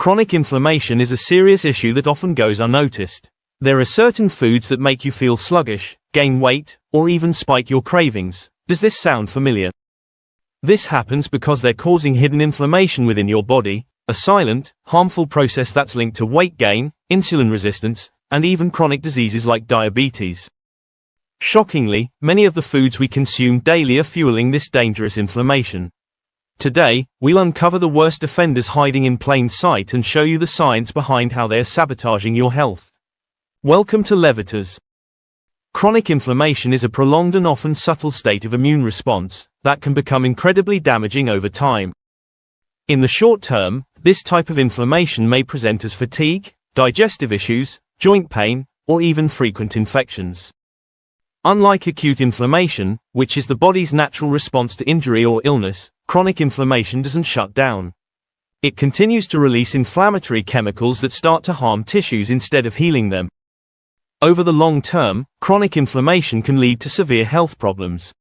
Chronic inflammation is a serious issue that often goes unnoticed. There are certain foods that make you feel sluggish, gain weight, or even spike your cravings. Does this sound familiar? This happens because they're causing hidden inflammation within your body, a silent, harmful process that's linked to weight gain, insulin resistance, and even chronic diseases like diabetes. Shockingly, many of the foods we consume daily are fueling this dangerous inflammation. Today, we'll uncover the worst offenders hiding in plain sight and show you the science behind how they are sabotaging your health. Welcome to Levitas. Chronic inflammation is a prolonged and often subtle state of immune response that can become incredibly damaging over time. In the short term, this type of inflammation may present as fatigue, digestive issues, joint pain, or even frequent infections. Unlike acute inflammation, which is the body's natural response to injury or illness, chronic inflammation doesn't shut down. It continues to release inflammatory chemicals that start to harm tissues instead of healing them. Over the long term, chronic inflammation can lead to severe health problems.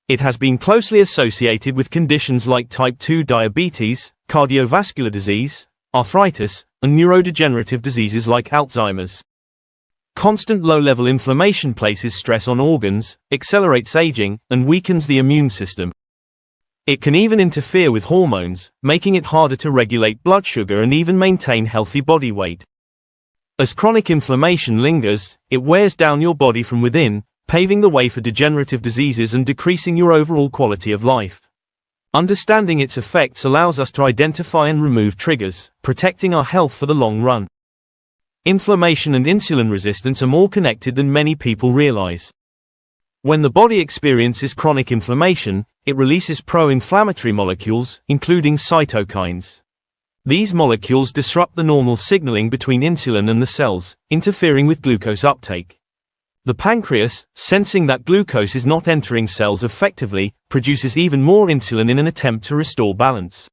It has been closely associated with conditions like type 2 diabetes, cardiovascular disease, arthritis, and neurodegenerative diseases like Alzheimer's. Constant low-level inflammation places stress on organs, accelerates aging, and weakens the immune system. It can even interfere with hormones, making it harder to regulate blood sugar and even maintain healthy body weight. As chronic inflammation lingers, it wears down your body from within, paving the way for degenerative diseases and decreasing your overall quality of life. Understanding its effects allows us to identify and remove triggers, protecting our health for the long run. Inflammation and insulin resistance are more connected than many people realize. When the body experiences chronic inflammation, it releases pro-inflammatory molecules, including cytokines. These molecules disrupt the normal signaling between insulin and the cells, interfering with glucose uptake. The pancreas, sensing that glucose is not entering cells effectively, produces even more insulin in an attempt to restore balance.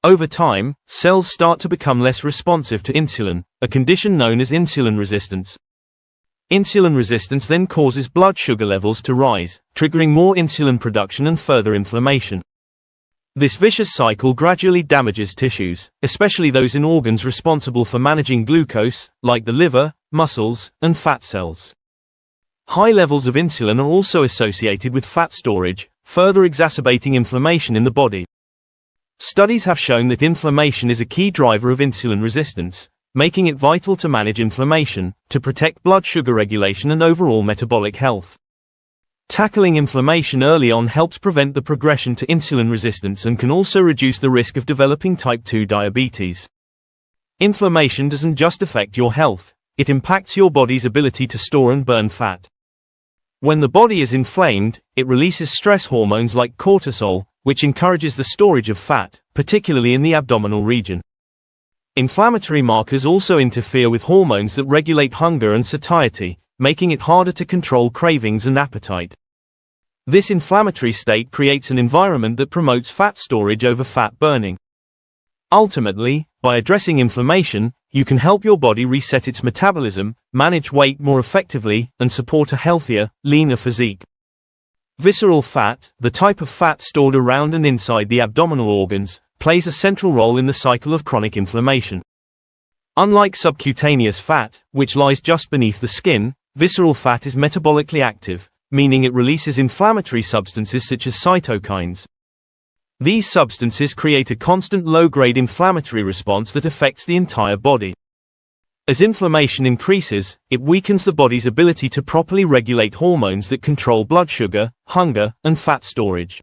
Over time, cells start to become less responsive to insulin, a condition known as insulin resistance. Insulin resistance then causes blood sugar levels to rise, triggering more insulin production and further inflammation. This vicious cycle gradually damages tissues, especially those in organs responsible for managing glucose, like the liver, muscles, and fat cells. High levels of insulin are also associated with fat storage, further exacerbating inflammation in the body. Studies have shown that inflammation is a key driver of insulin resistance, making it vital to manage inflammation, to protect blood sugar regulation and overall metabolic health. Tackling inflammation early on helps prevent the progression to insulin resistance and can also reduce the risk of developing type 2 diabetes. Inflammation doesn't just affect your health, it impacts your body's ability to store and burn fat. When the body is inflamed, it releases stress hormones like cortisol, which encourages the storage of fat, particularly in the abdominal region. Inflammatory markers also interfere with hormones that regulate hunger and satiety, making it harder to control cravings and appetite. This inflammatory state creates an environment that promotes fat storage over fat burning. Ultimately, by addressing inflammation, you can help your body reset its metabolism, manage weight more effectively, and support a healthier, leaner physique. Visceral fat, the type of fat stored around and inside the abdominal organs, plays a central role in the cycle of chronic inflammation. Unlike subcutaneous fat, which lies just beneath the skin, visceral fat is metabolically active, meaning it releases inflammatory substances such as cytokines. These substances create a constant low-grade inflammatory response that affects the entire body. As inflammation increases, it weakens the body's ability to properly regulate hormones that control blood sugar, hunger, and fat storage.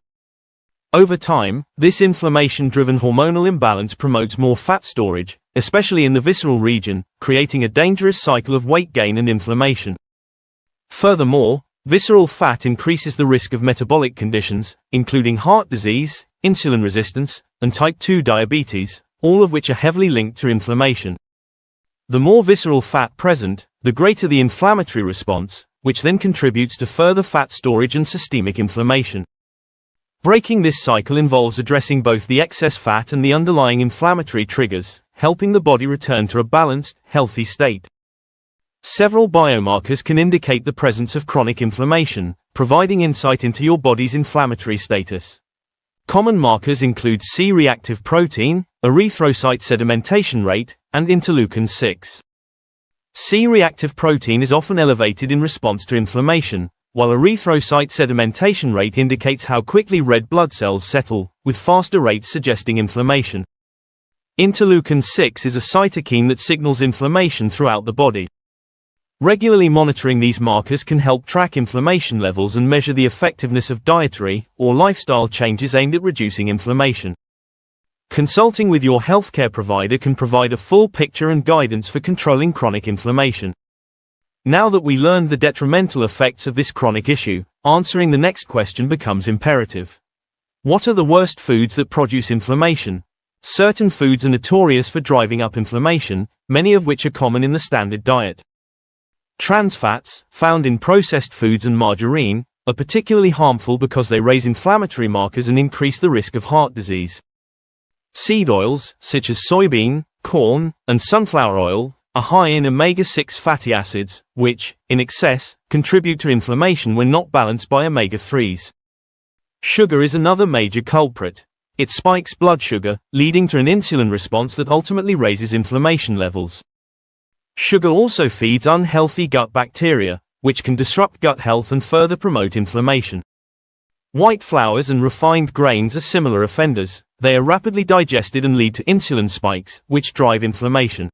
Over time, this inflammation-driven hormonal imbalance promotes more fat storage, especially in the visceral region, creating a dangerous cycle of weight gain and inflammation. Furthermore, visceral fat increases the risk of metabolic conditions, including heart disease, insulin resistance, and type 2 diabetes, all of which are heavily linked to inflammation. The more visceral fat present, the greater the inflammatory response, which then contributes to further fat storage and systemic inflammation. Breaking this cycle involves addressing both the excess fat and the underlying inflammatory triggers, helping the body return to a balanced, healthy state. Several biomarkers can indicate the presence of chronic inflammation, providing insight into your body's inflammatory status. Common markers include C-reactive protein, erythrocyte sedimentation rate, and interleukin-6. C-reactive protein is often elevated in response to inflammation, while erythrocyte sedimentation rate indicates how quickly red blood cells settle, with faster rates suggesting inflammation. Interleukin-6 is a cytokine that signals inflammation throughout the body. Regularly monitoring these markers can help track inflammation levels and measure the effectiveness of dietary or lifestyle changes aimed at reducing inflammation. Consulting with your healthcare provider can provide a full picture and guidance for controlling chronic inflammation. Now that we learned the detrimental effects of this chronic issue, answering the next question becomes imperative. What are the worst foods that produce inflammation? Certain foods are notorious for driving up inflammation, many of which are common in the standard diet. Trans fats, found in processed foods and margarine, are particularly harmful because they raise inflammatory markers and increase the risk of heart disease. Seed oils, such as soybean, corn, and sunflower oil, are high in omega-6 fatty acids, which, in excess, contribute to inflammation when not balanced by omega-3s. Sugar is another major culprit. It spikes blood sugar, leading to an insulin response that ultimately raises inflammation levels. Sugar also feeds unhealthy gut bacteria, which can disrupt gut health and further promote inflammation. White flours and refined grains are similar offenders. They are rapidly digested and lead to insulin spikes, which drive inflammation.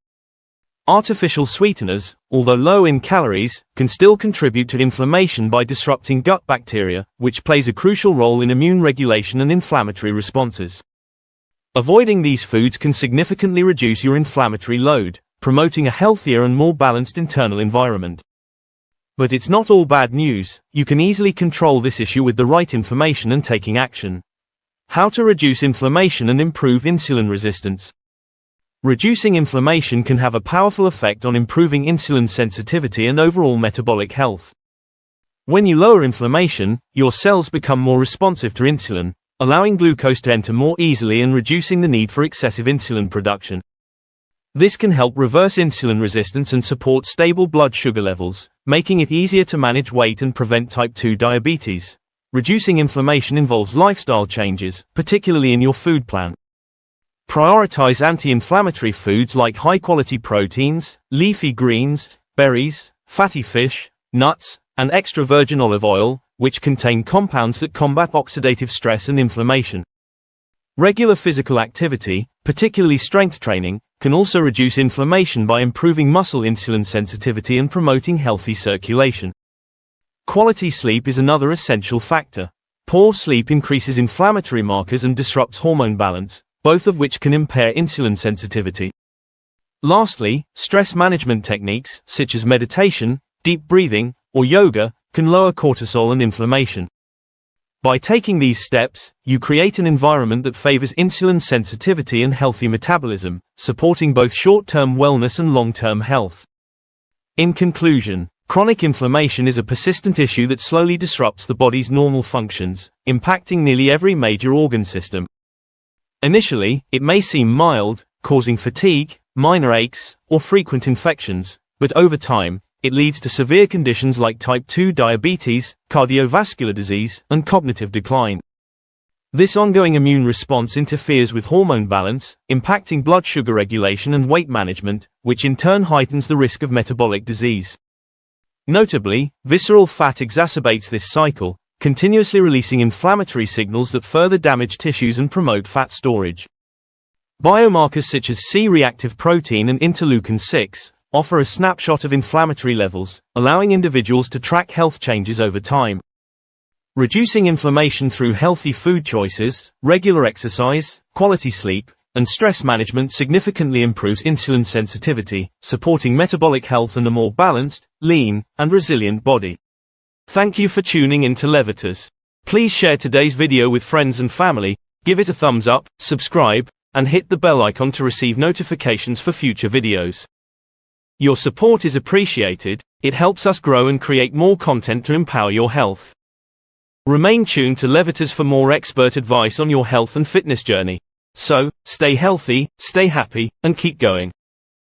Artificial sweeteners, although low in calories, can still contribute to inflammation by disrupting gut bacteria, which plays a crucial role in immune regulation and inflammatory responses. Avoiding these foods can significantly reduce your inflammatory load, promoting a healthier and more balanced internal environment. But it's not all bad news. You can easily control this issue with the right information and taking action. How to reduce inflammation and improve insulin resistance. Reducing inflammation can have a powerful effect on improving insulin sensitivity and overall metabolic health. When you lower inflammation, your cells become more responsive to insulin, allowing glucose to enter more easily and reducing the need for excessive insulin production. This can help reverse insulin resistance and support stable blood sugar levels, making it easier to manage weight and prevent type 2 diabetes. Reducing inflammation involves lifestyle changes, particularly in your food plan. Prioritize anti-inflammatory foods like high-quality proteins, leafy greens, berries, fatty fish, nuts, and extra virgin olive oil, which contain compounds that combat oxidative stress and inflammation. Regular physical activity, particularly strength training, can also reduce inflammation by improving muscle insulin sensitivity and promoting healthy circulation. Quality sleep is another essential factor. Poor sleep increases inflammatory markers and disrupts hormone balance, both of which can impair insulin sensitivity. Lastly, stress management techniques, such as meditation, deep breathing, or yoga, can lower cortisol and inflammation. By taking these steps, you create an environment that favors insulin sensitivity and healthy metabolism, supporting both short-term wellness and long-term health. In conclusion, chronic inflammation is a persistent issue that slowly disrupts the body's normal functions, impacting nearly every major organ system. Initially, it may seem mild, causing fatigue, minor aches, or frequent infections, but over time, it leads to severe conditions like type 2 diabetes, cardiovascular disease, and cognitive decline. This ongoing immune response interferes with hormone balance, impacting blood sugar regulation and weight management, which in turn heightens the risk of metabolic disease. Notably, visceral fat exacerbates this cycle, continuously releasing inflammatory signals that further damage tissues and promote fat storage. Biomarkers such as C-reactive protein and interleukin-6 offer a snapshot of inflammatory levels, allowing individuals to track health changes over time. Reducing inflammation through healthy food choices, regular exercise, quality sleep, and stress management significantly improves insulin sensitivity, supporting metabolic health and a more balanced, lean, and resilient body. Thank you for tuning in to Levitas. Please share today's video with friends and family, give it a thumbs up, subscribe, and hit the bell icon to receive notifications for future videos. Your support is appreciated. It helps us grow and create more content to empower your health. Remain tuned to Levitas for more expert advice on your health and fitness journey. So, stay healthy, stay happy, and keep going.